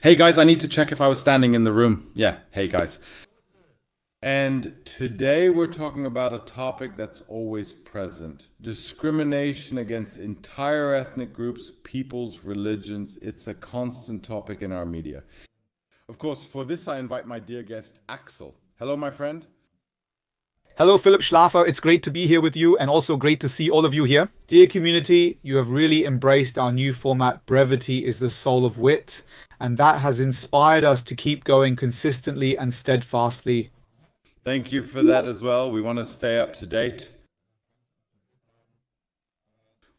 Hey guys, I need to check if I was standing in the room. Yeah, hey guys. And today we're talking about a topic that's always present: discrimination against entire ethnic groups, peoples, religions. It's a constant topic in our media. Of course, for this, I invite my dear guest, Axel. Hello, my friend. Hello, Philip Schlafer. It's great to be here with you and also great to see all of you here. Dear community, you have really embraced our new format, Brevity is the Soul of Wit, and that has inspired us to keep going consistently and steadfastly. Thank you for that as well. We want to stay up to date.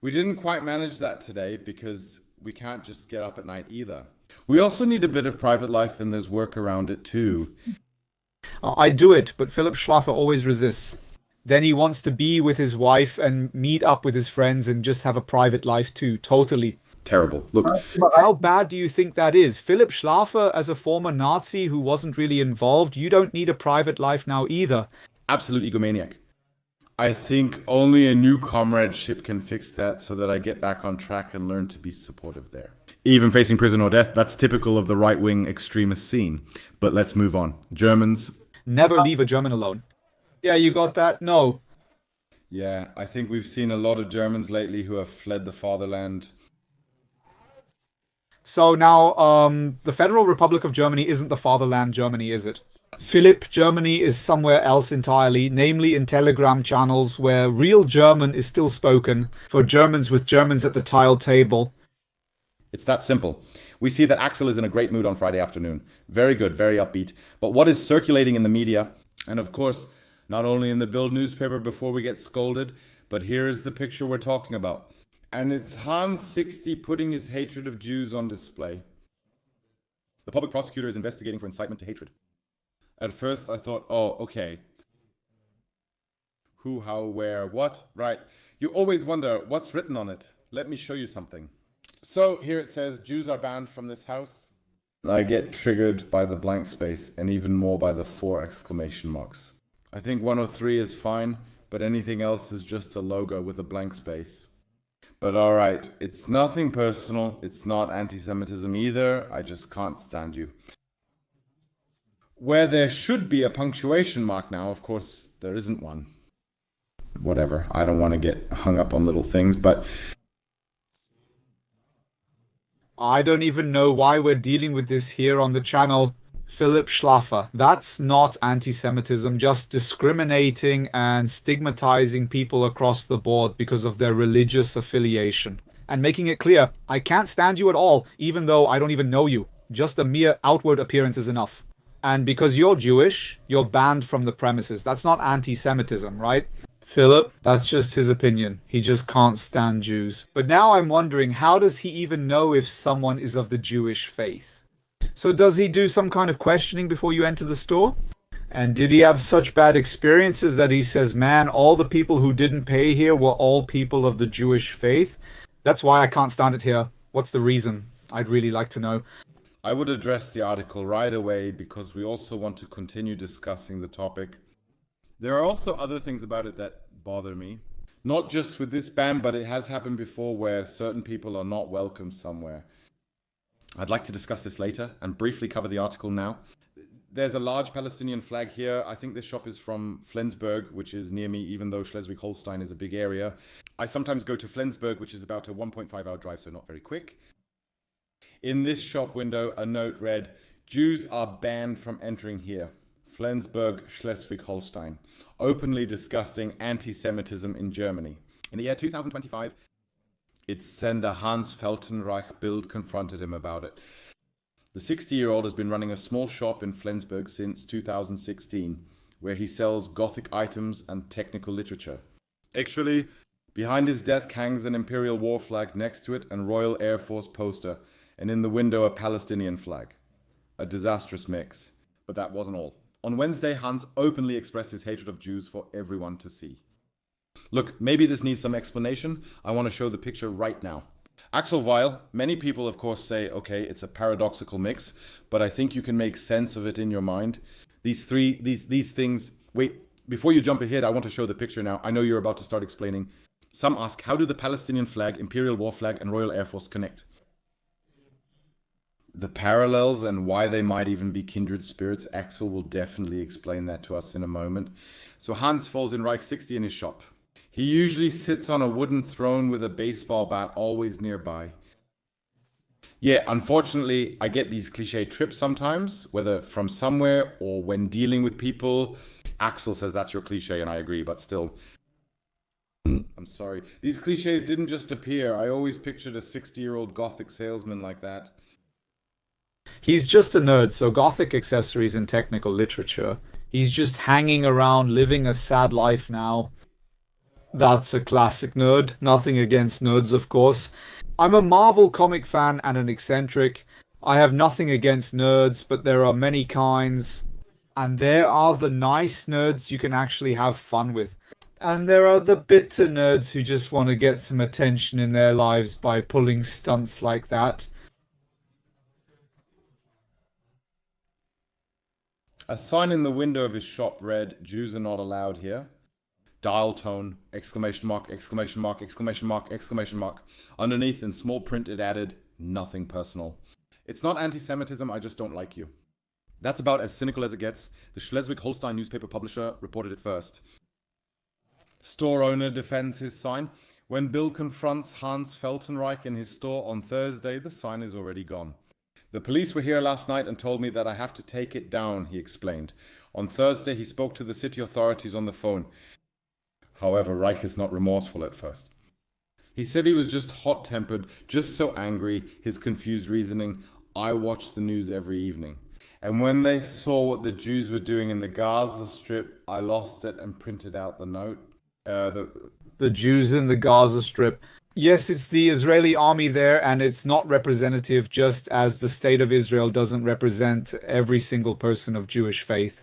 We didn't quite manage that today because we can't just get up at night either. We also need a bit of private life, and there's work around it too. I do it, but Philip Schlafer always resists. Then he wants to be with his wife and meet up with his friends and just have a private life too, totally. Terrible. Look, How bad do you think that is? Philip Schlafer, as a former Nazi who wasn't really involved, you don't need a private life now either. absolute egomaniac. I think only a new comradeship can fix that so that I get back on track and learn to be supportive there. Even facing prison or death, that's typical of the right-wing extremist scene. But let's move on. Germans. Never leave a German alone. Yeah, you got that? No. Yeah, I think we've seen a lot of Germans lately who have fled the fatherland. So now, the Federal Republic of Germany isn't the fatherland Germany, is it? Philip, Germany is somewhere else entirely, namely in Telegram channels where real German is still spoken for Germans with Germans at the tiled table. It's that simple. We see that Axel is in a great mood on Friday afternoon. Very good, very upbeat. But what is circulating in the media, and of course, not only in the Bild newspaper before we get scolded, but here is the picture we're talking about. And it's Hans 60 putting his hatred of Jews on display. The public prosecutor is investigating for incitement to hatred. At first I thought, oh, okay. Who, how, where, what? Right. You always wonder what's written on it. Let me show you something. So here it says, Jews are banned from this house. I get triggered by the blank space and even more by the 4 exclamation marks. I think 103 is fine, but anything else is just a logo with a blank space. But alright, it's nothing personal, it's not anti-Semitism either, I just can't stand you. Where there should be a punctuation mark now, of course, there isn't one. Whatever, I don't want to get hung up on little things, but I don't even know why we're dealing with this here on the channel. Philip Schlafer. That's not anti-Semitism, just discriminating and stigmatizing people across the board because of their religious affiliation. And making it clear, I can't stand you at all, even though I don't even know you. Just a mere outward appearance is enough. And because you're Jewish, you're banned from the premises. That's not anti-Semitism, right? Philip, that's just his opinion. He just can't stand Jews. But now I'm wondering, how does he even know if someone is of the Jewish faith? So does he do some kind of questioning before you enter the store? And did he have such bad experiences that he says, man, all the people who didn't pay here were all people of the Jewish faith? That's why I can't stand it here. What's the reason? I'd really like to know. I would address the article right away because we also want to continue discussing the topic. There are also other things about it that bother me. Not just with this ban, but it has happened before where certain people are not welcome somewhere. I'd like to discuss this later and briefly cover the article now. There's a large Palestinian flag here. I think this shop is from Flensburg, which is near me, even though Schleswig-Holstein is a big area. I sometimes go to Flensburg, which is about a 1.5-hour drive, so not very quick. In this shop window, a note read, Jews are banned from entering here. Flensburg, Schleswig-Holstein. Openly discussing anti-Semitism in Germany. In the year 2025, its sender Hans Feltenreich Bild confronted him about it. The 60-year-old has been running a small shop in Flensburg since 2016, where he sells Gothic items and technical literature. Actually, behind his desk hangs an Imperial War flag, next to it and Royal Air Force poster, and in the window a Palestinian flag. A disastrous mix. But that wasn't all. On Wednesday, Hans openly expressed his hatred of Jews for everyone to see. Look, maybe this needs some explanation. I want to show the picture right now. Axel Weil, many people of course say, okay, it's a paradoxical mix, but I think you can make sense of it in your mind. These things, wait, before you jump ahead, I want to show the picture now. I know you're about to start explaining. Some ask, how do the Palestinian flag, Imperial War flag, and Royal Air Force connect? the parallels and why they might even be kindred spirits. Axel will definitely explain that to us in a moment. So Hans falls in Reich 60 in his shop. He usually sits on a wooden throne with a baseball bat always nearby. Yeah, unfortunately, I get these cliche trips sometimes, whether from somewhere or when dealing with people. Axel says that's your cliche, and I agree, but still. I'm sorry. These cliches didn't just appear. I always pictured a 60-year-old gothic salesman like that. He's just a nerd, so Gothic accessories in technical literature. He's just hanging around, living a sad life now. That's a classic nerd. Nothing against nerds, of course. I'm a Marvel comic fan and an eccentric. I have nothing against nerds, but there are many kinds. And there are the nice nerds you can actually have fun with. And there are the bitter nerds who just want to get some attention in their lives by pulling stunts like that. A sign in the window of his shop read, "Jews are not allowed here." Dial tone, exclamation mark, exclamation mark, exclamation mark, exclamation mark. Underneath in small print it added, "Nothing personal. It's not anti-Semitism, I just don't like you." That's about as cynical as it gets. The Schleswig-Holstein newspaper publisher reported it first. Store owner defends his sign. When Bill confronts Hans Feltenreich in his store on Thursday, the sign is already gone. "The police were here last night and told me that I have to take it down," he explained. On Thursday, he spoke to the city authorities on the phone. However, Reich is not remorseful at first. He said he was just hot-tempered, just so angry, his confused reasoning. "I watch the news every evening. And when they saw what the Jews were doing in the Gaza Strip, I lost it and printed out the note." The Jews in the Gaza Strip. Yes, it's the Israeli army there, and it's not representative, just as the state of Israel doesn't represent every single person of Jewish faith.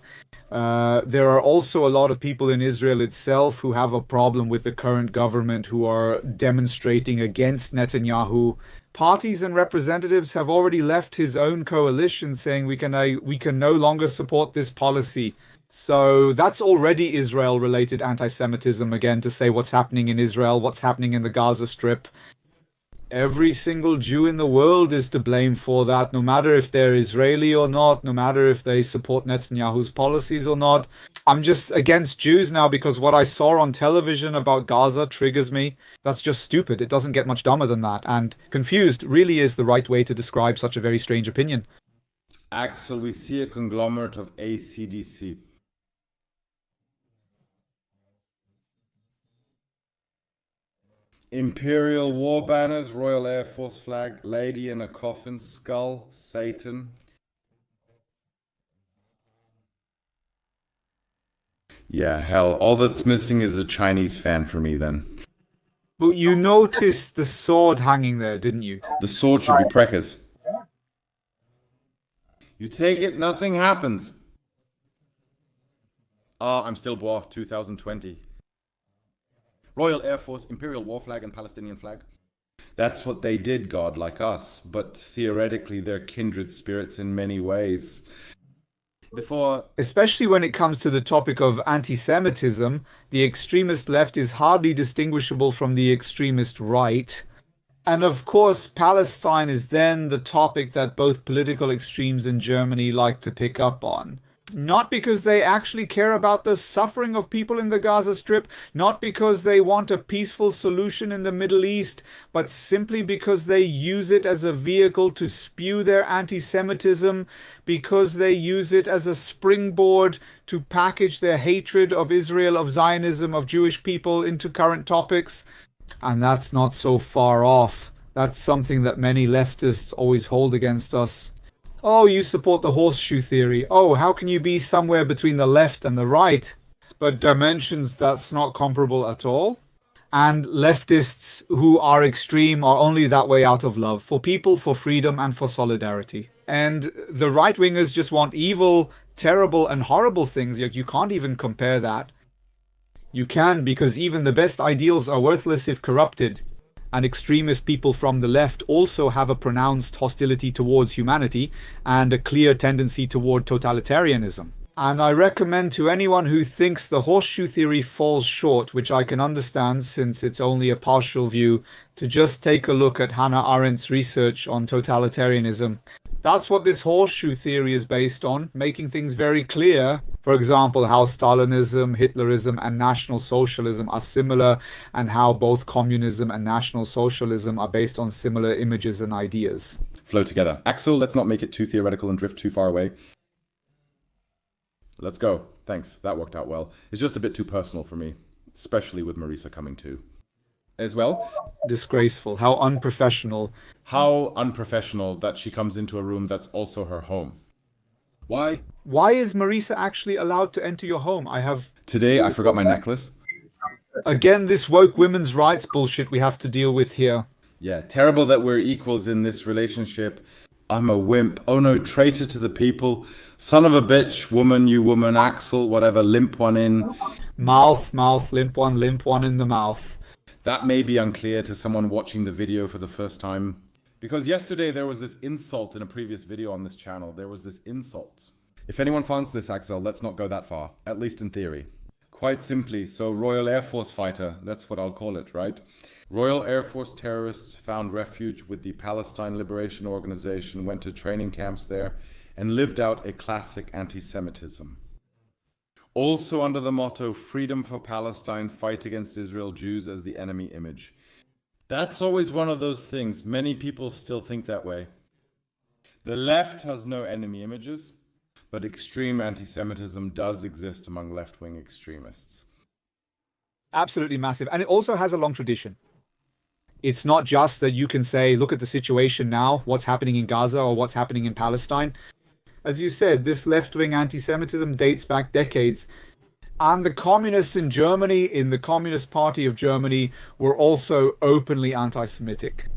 There are also a lot of people in Israel itself who have a problem with the current government, who are demonstrating against Netanyahu. Parties and representatives have already left his own coalition saying we can no longer support this policy. So that's already Israel-related anti-Semitism, again, to say what's happening in Israel, what's happening in the Gaza Strip. Every single Jew in the world is to blame for that, no matter if they're Israeli or not, no matter if they support Netanyahu's policies or not. I'm just against Jews now because what I saw on television about Gaza triggers me. That's just stupid. It doesn't get much dumber than that. And confused really is the right way to describe such a very strange opinion. Axel, we see a conglomerate of AC/DC. Imperial war banners, Royal Air Force flag, lady in a coffin, skull, Satan. Yeah, hell, all that's missing is a Chinese fan for me then. But you noticed the sword hanging there, didn't you? The sword should be Prekka's. You take it, nothing happens. I'm still Bois, 2020. Royal Air Force, Imperial War Flag, and Palestinian flag. That's what they did, God, like us. But theoretically, they're kindred spirits in many ways. Especially when it comes to the topic of anti-Semitism, the extremist left is hardly distinguishable from the extremist right. And of course, Palestine is then the topic that both political extremes in Germany like to pick up on. Not because they actually care about the suffering of people in the Gaza Strip, not because they want a peaceful solution in the Middle East, but simply because they use it as a vehicle to spew their anti-Semitism, because they use it as a springboard to package their hatred of Israel, of Zionism, of Jewish people into current topics. And that's not so far off. That's something that many leftists always hold against us. Oh, you support the horseshoe theory. Oh, how can you be somewhere between the left and the right? But dimensions, that's not comparable at all. And leftists who are extreme are only that way out of love for people, for freedom, and for solidarity. And the right-wingers just want evil, terrible, and horrible things. You can't even compare that. You can, because even the best ideals are worthless if corrupted. And extremist people from the left also have a pronounced hostility towards humanity and a clear tendency toward totalitarianism. And I recommend to anyone who thinks the horseshoe theory falls short, which I can understand since it's only a partial view, to just take a look at Hannah Arendt's research on totalitarianism. That's what this horseshoe theory is based on, making things very clear. For example, how Stalinism, Hitlerism, and National Socialism are similar, and how both communism and National Socialism are based on similar images and ideas. Flow together. Axel, let's not make it too theoretical and drift too far away. Let's go. Thanks. That worked out well. It's just a bit too personal for me, especially with Marisa coming too. As well. Disgraceful. How unprofessional. How unprofessional that she comes into a room that's also her home. Why? Why is Marisa actually allowed to enter your home? Today I forgot my necklace. Again, this woke women's rights bullshit we have to deal with here. Yeah, terrible that we're equals in this relationship. I'm a wimp. Oh no, traitor to the people. Son of a bitch, woman, Axel, whatever, limp one in. Mouth, limp one in the mouth. That may be unclear to someone watching the video for the first time. Because yesterday there was this insult in a previous video on this channel. There was this insult. If anyone finds this, Axel, let's not go that far. At least in theory. Quite simply, so Royal Air Force fighter, that's what I'll call it, right? Royal Air Force terrorists found refuge with the Palestine Liberation Organization, went to training camps there, and lived out a classic anti-Semitism. Also under the motto, freedom for Palestine, fight against Israel, Jews as the enemy image. That's always one of those things. Many people still think that way. The left has no enemy images, but extreme anti-Semitism does exist among left-wing extremists. Absolutely massive. And it also has a long tradition. It's not just that you can say, look at the situation now, what's happening in Gaza or what's happening in Palestine. As you said, this left-wing anti-Semitism dates back decades. And the communists in Germany, in the Communist Party of Germany, were also openly anti-Semitic.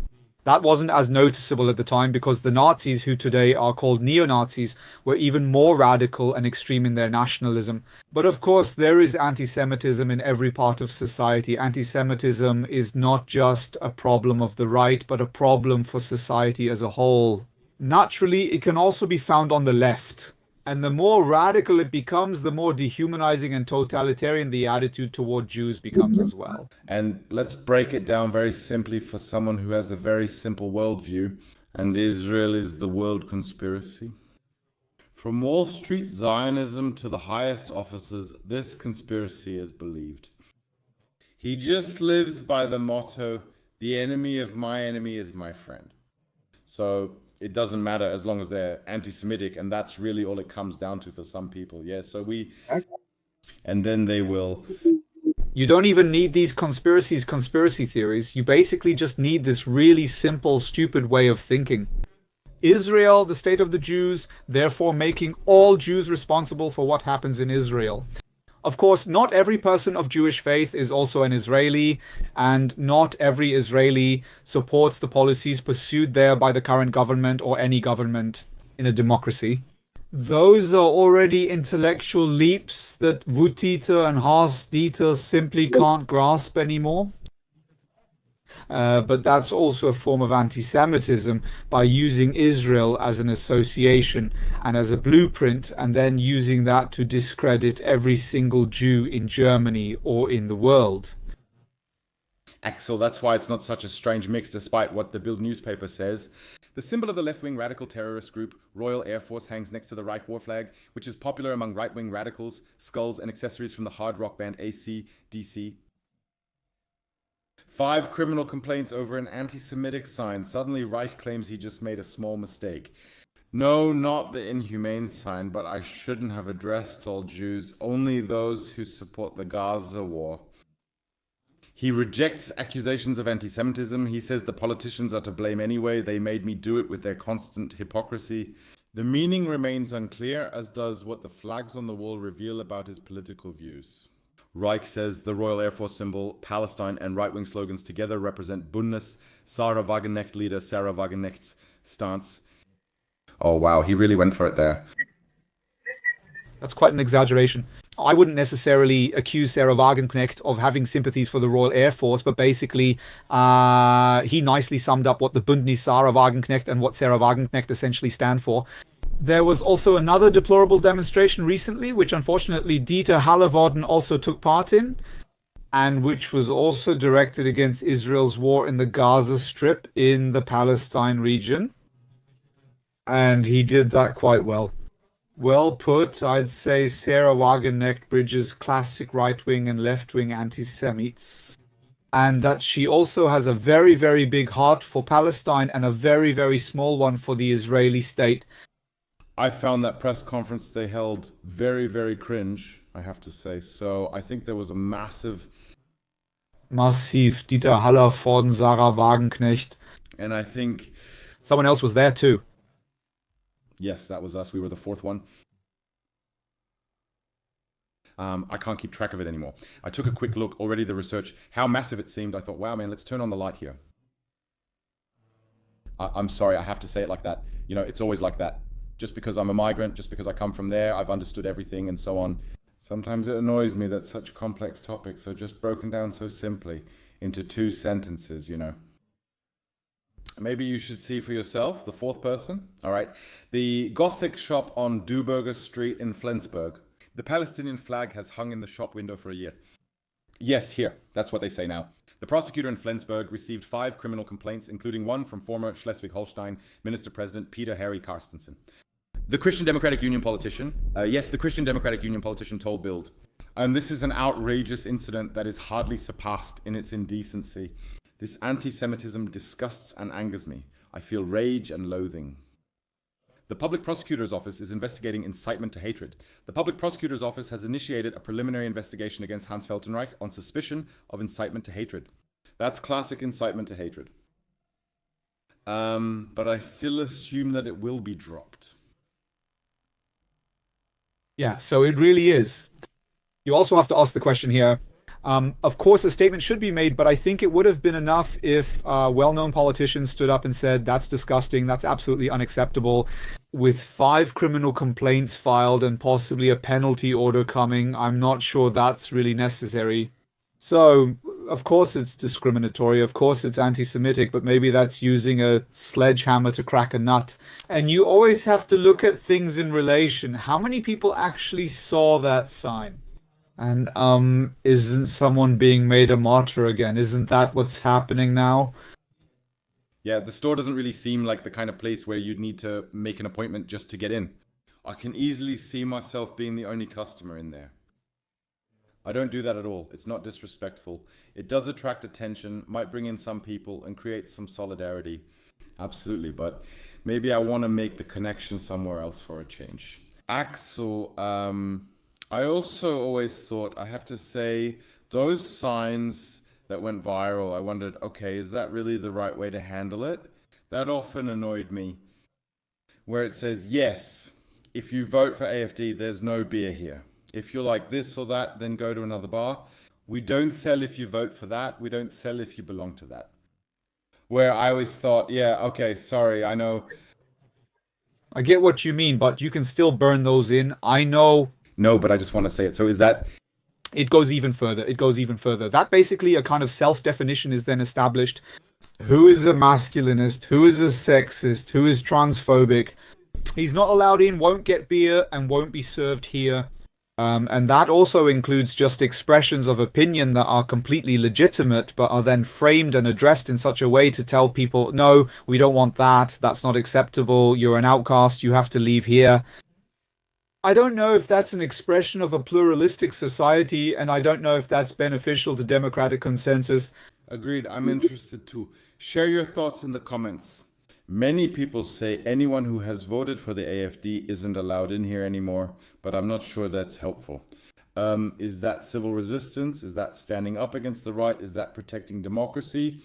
That wasn't as noticeable at the time because the Nazis, who today are called neo-Nazis, were even more radical and extreme in their nationalism. But of course, there is anti-Semitism in every part of society. Anti-Semitism is not just a problem of the right, but a problem for society as a whole. Naturally, it can also be found on the left. And the more radical it becomes, the more dehumanizing and totalitarian the attitude toward Jews becomes as well. And let's break it down very simply for someone who has a very simple worldview. And Israel is the world conspiracy. From Wall Street Zionism to the highest offices, this conspiracy is believed. He just lives by the motto, the enemy of my enemy is my friend. So it doesn't matter as long as they're anti-Semitic, and that's really all it comes down to for some people. Yeah, so and then they will. You don't even need these conspiracy theories. You basically just need this really simple, stupid way of thinking. Israel, the state of the Jews, therefore making all Jews responsible for what happens in Israel. Of course, not every person of Jewish faith is also an Israeli, and not every Israeli supports the policies pursued there by the current government or any government in a democracy. Those are already intellectual leaps that Wutiter and Haas-Dieter simply can't grasp anymore. But that's also a form of anti-Semitism by using Israel as an association and as a blueprint, and then using that to discredit every single Jew in Germany or in the world. Axel, that's why it's not such a strange mix despite what the Bild newspaper says. The symbol of the left-wing radical terrorist group, Royal Air Force, hangs next to the Reich War flag, which is popular among right-wing radicals, skulls and accessories from the hard rock band AC/DC. 5 criminal complaints over an anti-Semitic sign. Suddenly Reich claims he just made a small mistake. No, not the inhumane sign, but I shouldn't have addressed all Jews, only those who support the Gaza war. He rejects accusations of anti-Semitism. He says the politicians are to blame anyway. They made me do it with their constant hypocrisy. The meaning remains unclear, as does what the flags on the wall reveal about his political views. Reich says the Royal Air Force symbol, Palestine, and right-wing slogans together represent Bundes Sarah Wagenknecht leader Sarah Wagenknecht's stance. Oh wow, he really went for it there. That's quite an exaggeration. I wouldn't necessarily accuse Sarah Wagenknecht of having sympathies for the Royal Air Force, but basically he nicely summed up what the Bündnis Sarah Wagenknecht and what Sarah Wagenknecht essentially stand for. There was also another deplorable demonstration recently, which unfortunately Dieter Hallervorden also took part in, and which was also directed against Israel's war in the Gaza Strip in the Palestine region. And he did that quite well. Well put. I'd say Sarah Wagenknecht bridges classic right-wing and left-wing anti-Semites, and that she also has a very, very big heart for Palestine and a very, very small one for the Israeli state. I found that press conference they held very, very cringe, I have to say. So I think there was a massive, Massiv. Dieter Hallervorden, Sarah Wagenknecht. and I think, Someone else was there too. yes, that was us. We were the fourth one. I can't keep track of it anymore. I took a quick look already, the research, how massive it seemed. I thought, wow, man, let's turn on the light here. I'm sorry, I have to say it like that. You know, it's always like that. Just because I'm a migrant, just because I come from there, I've understood everything and so on. Sometimes it annoys me that such complex topics are just broken down so simply into 2 sentences, you know. Maybe you should see for yourself, the fourth person. All right. The Gothic shop on Duberger Street in Flensburg. The Palestinian flag has hung in the shop window for a year. Yes, here. That's what they say now. The prosecutor in Flensburg received 5 criminal complaints, including one from former Schleswig-Holstein Minister-President Peter Harry Carstensen. The Christian Democratic Union politician, the Christian Democratic Union politician told Bild, and this is an outrageous incident that is hardly surpassed in its indecency. This anti-Semitism disgusts and angers me. I feel rage and loathing. The Public Prosecutor's Office is investigating incitement to hatred. The Public Prosecutor's Office has initiated a preliminary investigation against Hans Feltenreich on suspicion of incitement to hatred. That's classic incitement to hatred. But I still assume that it will be dropped. Yeah, so it really is. You also have to ask the question here. Of course, a statement should be made, but I think it would have been enough if well-known politicians stood up and said, that's disgusting, that's absolutely unacceptable. With 5 criminal complaints filed and possibly a penalty order coming, I'm not sure that's really necessary. So, of course it's discriminatory, of course it's anti-Semitic, but maybe that's using a sledgehammer to crack a nut. And you always have to look at things in relation. How many people actually saw that sign? And isn't someone being made a martyr again? Isn't that what's happening now? Yeah, the store doesn't really seem like the kind of place where you'd need to make an appointment just to get in. I can easily see myself being the only customer in there. I don't do that at all. It's not disrespectful. It does attract attention, might bring in some people and create some solidarity. Absolutely, but maybe I want to make the connection somewhere else for a change. Axel, I also always thought, I have to say, those signs that went viral, I wondered, okay, is that really the right way to handle it? That often annoyed me. Where it says, yes, if you vote for AFD, there's no beer here. If you're like this or that, then go to another bar. We don't sell if you vote for that. We don't sell if you belong to that. Where I always thought, yeah, okay, sorry, I know. I get what you mean, but you can still burn those in. I know. No, but I just want to say it. So is that... It goes even further. It goes even further. That basically a kind of self-definition is then established. Who is a masculinist? Who is a sexist? Who is transphobic? He's not allowed in, won't get beer, and won't be served here. And that also includes just expressions of opinion that are completely legitimate, but are then framed and addressed in such a way to tell people, no, we don't want that, that's not acceptable, you're an outcast, you have to leave here. I don't know if that's an expression of a pluralistic society, and I don't know if that's beneficial to democratic consensus. Agreed, I'm interested too. Share your thoughts in the comments. Many people say anyone who has voted for the AFD isn't allowed in here anymore, but I'm not sure that's helpful. Is that civil resistance? Is that standing up against the right? Is that protecting democracy?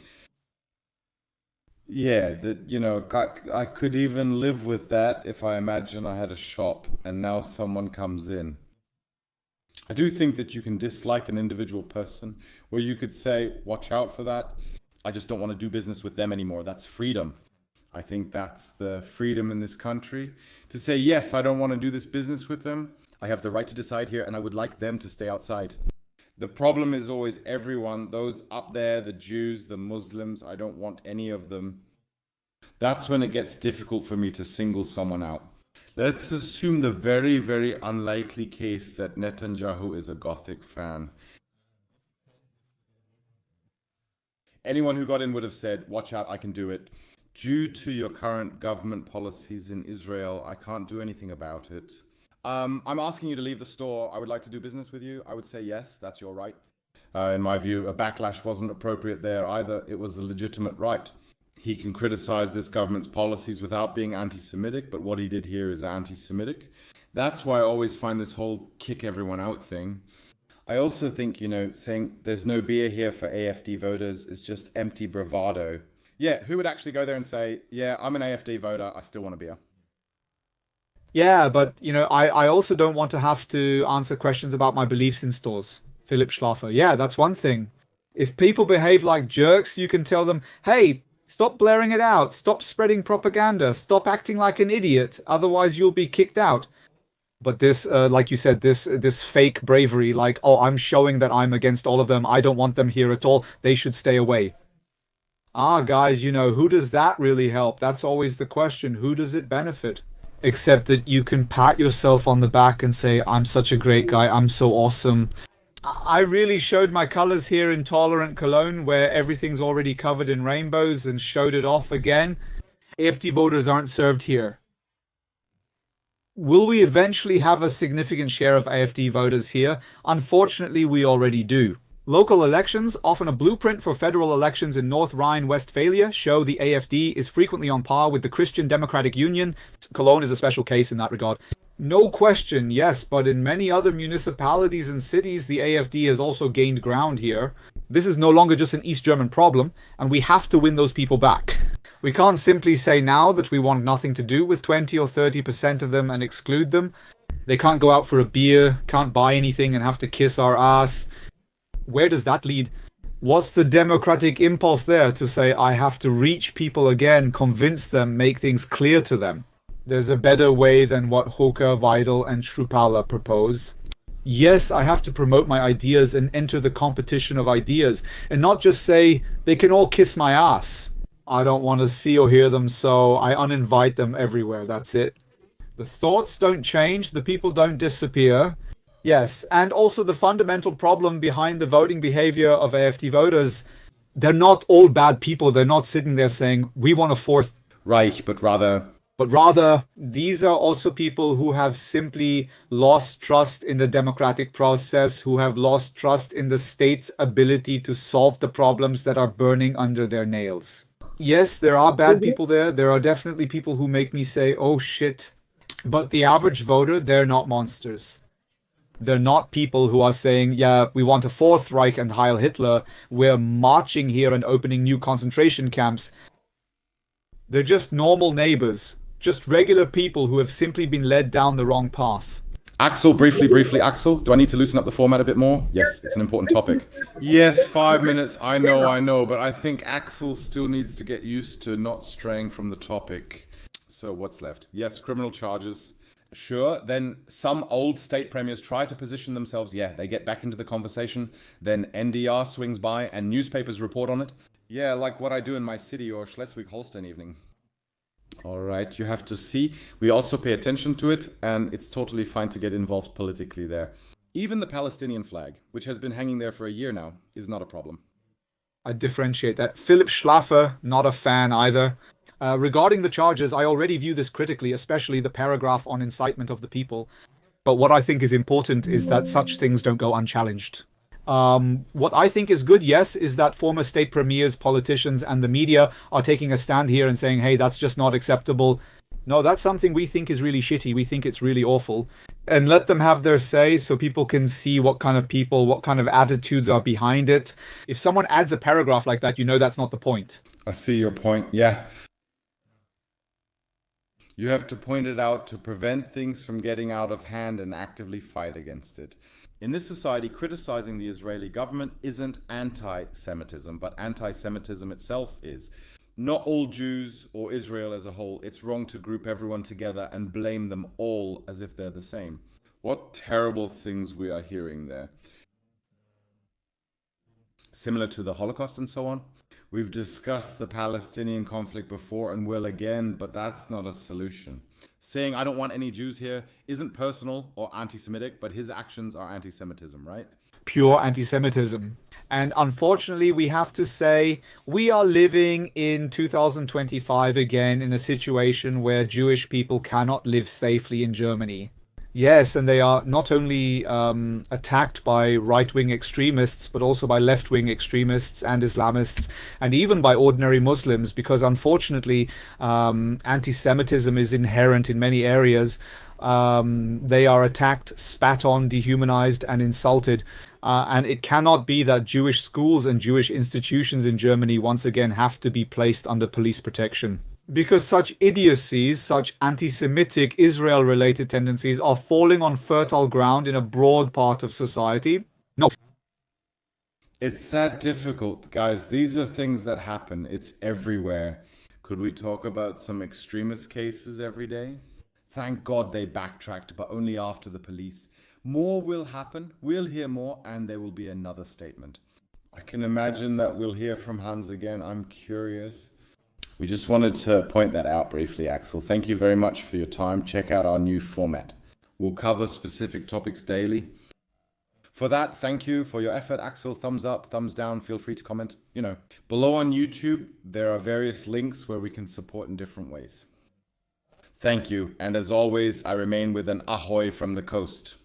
Yeah, I could even live with that if I imagine I had a shop and now someone comes in. I do think that you can dislike an individual person, where you could say, watch out for that. I just don't want to do business with them anymore. That's freedom. I think that's the freedom in this country, to say, yes, I don't want to do this business with them. I have the right to decide here, and I would like them to stay outside. The problem is always everyone, those up there, the Jews, the Muslims, I don't want any of them. That's when it gets difficult for me to single someone out. Let's assume the very, very unlikely case that Netanyahu is a Gothic fan. Anyone who got in would have said, watch out, I can do it. Due to your current government policies in Israel, I can't do anything about it. I'm asking you to leave the store. I would like to do business with you. I would say yes, that's your right. In my view, a backlash wasn't appropriate there either. It was a legitimate right. He can criticize this government's policies without being anti-Semitic, but what he did here is anti-Semitic. That's why I always find this whole kick everyone out thing. I also think, saying there's no beer here for AFD voters is just empty bravado. Yeah, who would actually go there and say, yeah, I'm an AFD voter, I still want a beer? Yeah, but I also don't want to have to answer questions about my beliefs in stores. Philip Schlaffer. Yeah, that's one thing. If people behave like jerks, you can tell them, hey, stop blaring it out, stop spreading propaganda, stop acting like an idiot, otherwise you'll be kicked out. But this, like you said, this fake bravery, like, oh, I'm showing that I'm against all of them, I don't want them here at all, they should stay away. Ah, guys, who does that really help? That's always the question. Who does it benefit? Except that you can pat yourself on the back and say, I'm such a great guy, I'm so awesome. I really showed my colors here in Tolerant Cologne, where everything's already covered in rainbows, and showed it off again. AFD voters aren't served here. Will we eventually have a significant share of AFD voters here? Unfortunately, we already do. Local elections, often a blueprint for federal elections in North Rhine-Westphalia, show the AFD is frequently on par with the Christian Democratic Union. Cologne is a special case in that regard. No question, yes, but in many other municipalities and cities, the AFD has also gained ground here. This is no longer just an East German problem, and we have to win those people back. We can't simply say now that we want nothing to do with 20 or 30% of them and exclude them. They can't go out for a beer, can't buy anything, and have to kiss our ass. Where does that lead? What's the democratic impulse there to say, I have to reach people again, convince them, make things clear to them? There's a better way than what Hoker, Weidel, and Schrupala propose. Yes, I have to promote my ideas and enter the competition of ideas, and not just say, they can all kiss my ass. I don't want to see or hear them, so I uninvite them everywhere, that's it. The thoughts don't change, the people don't disappear. Yes, and also the fundamental problem behind the voting behavior of AFD voters, they're not all bad people. They're not sitting there saying, we want a fourth Reich, but rather, these are also people who have simply lost trust in the democratic process, who have lost trust in the state's ability to solve the problems that are burning under their nails. Yes, there are bad people there. There are definitely people who make me say, oh shit. But the average voter, they're not monsters. They're not people who are saying, yeah, we want a Fourth Reich and Heil Hitler. We're marching here and opening new concentration camps. They're just normal neighbors. Just regular people who have simply been led down the wrong path. Axel, briefly, Axel, do I need to loosen up the format a bit more? Yes, it's an important topic. Yes, 5 minutes, I know, but I think Axel still needs to get used to not straying from the topic. So what's left? Yes, criminal charges. Sure, then some old state premiers try to position themselves. Yeah, they get back into the conversation. Then NDR swings by and newspapers report on it. Yeah, like what I do in my city or Schleswig-Holstein evening. All right, you have to see. We also pay attention to it, and it's totally fine to get involved politically there. Even the Palestinian flag, which has been hanging there for a year now, is not a problem. I differentiate that. Philip Schlaffer, not a fan either. Regarding the charges, I already view this critically, especially the paragraph on incitement of the people. But what I think is important is that such things don't go unchallenged. What I think is good, yes, is that former state premiers, politicians, and the media are taking a stand here and saying, hey, that's just not acceptable. No, that's something we think is really shitty. We think it's really awful. And let them have their say so people can see what kind of people, what kind of attitudes are behind it. If someone adds a paragraph like that, that's not the point. I see your point, yeah. You have to point it out to prevent things from getting out of hand and actively fight against it. In this society, criticizing the Israeli government isn't anti-Semitism, but anti-Semitism itself is. Not all Jews or Israel as a whole. It's wrong to group everyone together and blame them all as if they're the same. What terrible things we are hearing there. Similar to the Holocaust and so on. We've discussed the Palestinian conflict before and will again, but that's not a solution. Saying I don't want any Jews here isn't personal or anti-Semitic, but his actions are anti-Semitism, right? pure anti-Semitism. And unfortunately, we have to say we are living in 2025 again in a situation where Jewish people cannot live safely in Germany. Yes, and they are not only attacked by right-wing extremists, but also by left-wing extremists and Islamists, and even by ordinary Muslims, because unfortunately, anti-Semitism is inherent in many areas. They are attacked, spat on, dehumanized, and insulted. And it cannot be that Jewish schools and Jewish institutions in Germany once again have to be placed under police protection. Because such idiocies, such anti-Semitic Israel-related tendencies are falling on fertile ground in a broad part of society. No. It's that difficult, guys. These are things that happen. It's everywhere. Could we talk about some extremist cases every day? Thank God they backtracked, but only after the police. More will happen. We'll hear more, and there will be another statement. I can imagine that we'll hear from Hans again. I'm curious. We just wanted to point that out briefly, Axel. Thank you very much for your time. Check out our new format. We'll cover specific topics daily. For that, thank you for your effort, Axel. Thumbs up, thumbs down. Feel free to comment. Below on YouTube, there are various links where we can support in different ways. Thank you. And as always, I remain with an ahoy from the coast.